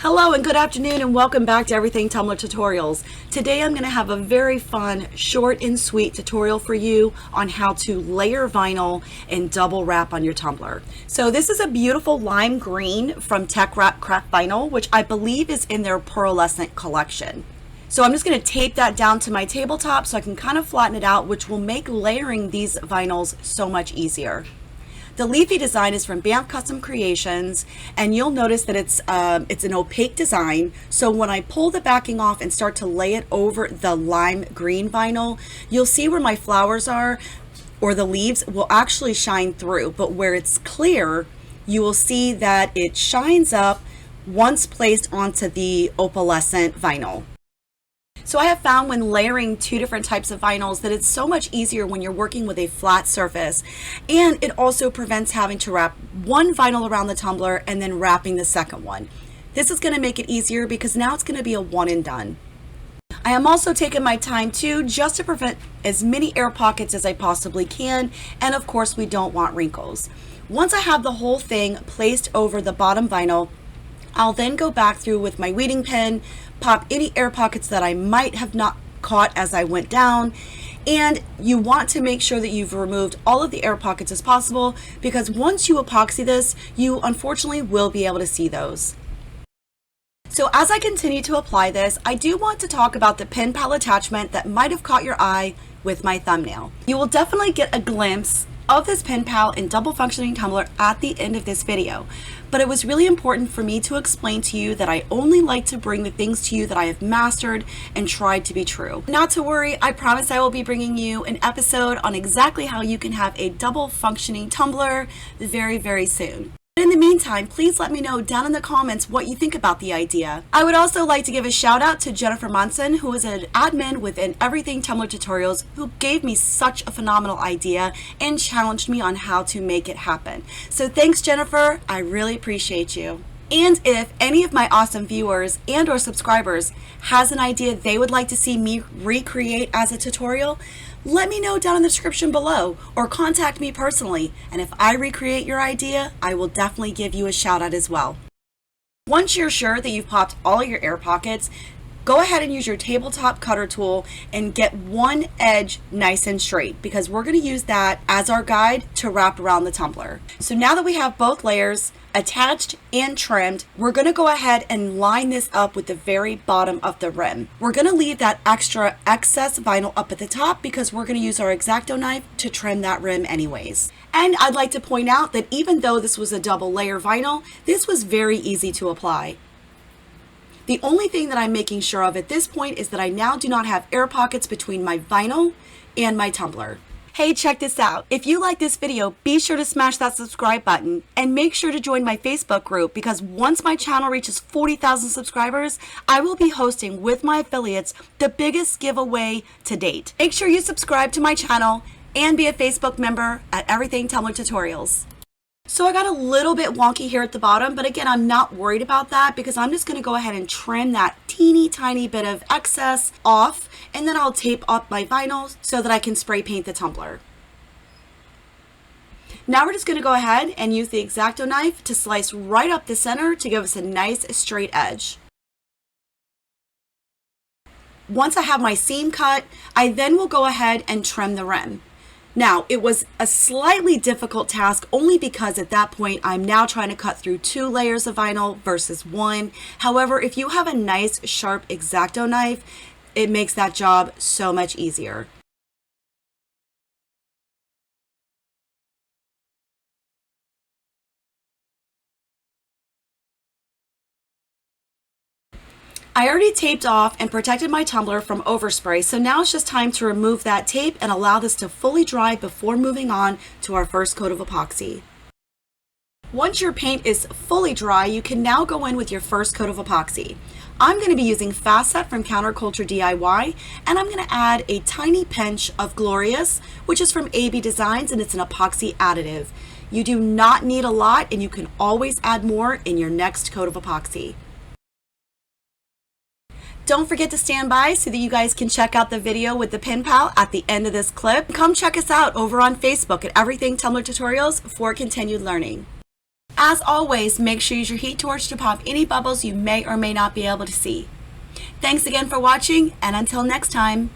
Hello and good afternoon and welcome back to Everything Tumbler Tutorials. Today I'm going to have a very fun, short and sweet tutorial for you on how to layer vinyl and double wrap on your tumbler. So this is a beautiful lime green from Teck Craft Vinyl, which I believe is in their pearlescent collection. So I'm just going to tape that down to my tabletop so I can kind of flatten it out, which will make layering these vinyls so much easier. The leafy design is from BAMF Custom Creations, and you'll notice that it's an opaque design. So when I pull the backing off and start to lay it over the lime green vinyl, you'll see where my flowers are, or the leaves will actually shine through. But where it's clear, you will see that it shines up once placed onto the opalescent vinyl. So I have found when layering two different types of vinyls that it's so much easier when you're working with a flat surface, and it also prevents having to wrap one vinyl around the tumbler and then wrapping the second one. This is going to make it easier because now it's going to be a one and done. I am also taking my time too, just to prevent as many air pockets as I possibly can, and of course we don't want wrinkles. Once I have the whole thing placed over the bottom vinyl, I'll then go back through with my weeding pen, pop any air pockets that I might have not caught as I went down. And you want to make sure that you've removed all of the air pockets as possible, because once you epoxy this, you unfortunately will be able to see those. So as I continue to apply this, I do want to talk about the pen pal attachment that might have caught your eye with my thumbnail. You will definitely get a glimpse of this pen pal and double functioning tumbler at the end of this video, but it was really important for me to explain to you that I only like to bring the things to you that I have mastered and tried to be true. Not to worry, I promise I will be bringing you an episode on exactly how you can have a double functioning tumbler very, very soon. In the meantime, please let me know down in the comments what you think about the idea. I would also like to give a shout out to Jennifer Munson, who is an admin within Everything Tumbler Tutorials, who gave me such a phenomenal idea and challenged me on how to make it happen. So thanks, Jennifer. I really appreciate you. And if any of my awesome viewers and or subscribers has an idea they would like to see me recreate as a tutorial, let me know down in the description below or contact me personally, and if I recreate your idea, I will definitely give you a shout out as well. Once you're sure that you've popped all your air pockets, go ahead and use your tabletop cutter tool and get one edge nice and straight, because we're going to use that as our guide to wrap around the tumbler. So now that we have both layers attached and trimmed, we're going to go ahead and line this up with the very bottom of the rim. We're going to leave that excess vinyl up at the top because we're going to use our X-Acto knife to trim that rim anyways. And I'd like to point out that even though this was a double layer vinyl, this was very easy to apply. The only thing that I'm making sure of at this point is that I now do not have air pockets between my vinyl and my tumbler. Hey, check this out. If you like this video, be sure to smash that subscribe button and make sure to join my Facebook group, because once my channel reaches 40,000 subscribers, I will be hosting with my affiliates the biggest giveaway to date. Make sure you subscribe to my channel and be a Facebook member at Everything Tumbler Tutorials. So I got a little bit wonky here at the bottom, but again, I'm not worried about that because I'm just going to go ahead and trim that teeny tiny bit of excess off, and then I'll tape up my vinyl so that I can spray paint the tumbler. Now we're just going to go ahead and use the X-Acto knife to slice right up the center to give us a nice straight edge. Once I have my seam cut, I then will go ahead and trim the rim. Now, it was a slightly difficult task only because at that point I'm now trying to cut through 2 layers of vinyl versus 1. However, if you have a nice sharp X-Acto knife, it makes that job so much easier. I already taped off and protected my tumbler from overspray, so now it's just time to remove that tape and allow this to fully dry before moving on to our first coat of epoxy. Once your paint is fully dry, you can now go in with your first coat of epoxy. I'm going to be using Fast Set from Counterculture DIY, and I'm going to add a tiny pinch of Glorious, which is from AB Designs, and it's an epoxy additive. You do not need a lot, and you can always add more in your next coat of epoxy. Don't forget to stand by so that you guys can check out the video with the pen pal at the end of this clip. Come check us out over on Facebook at Everything Tumbler Tutorials for continued learning. As always, make sure you use your heat torch to pop any bubbles you may or may not be able to see. Thanks again for watching, and until next time.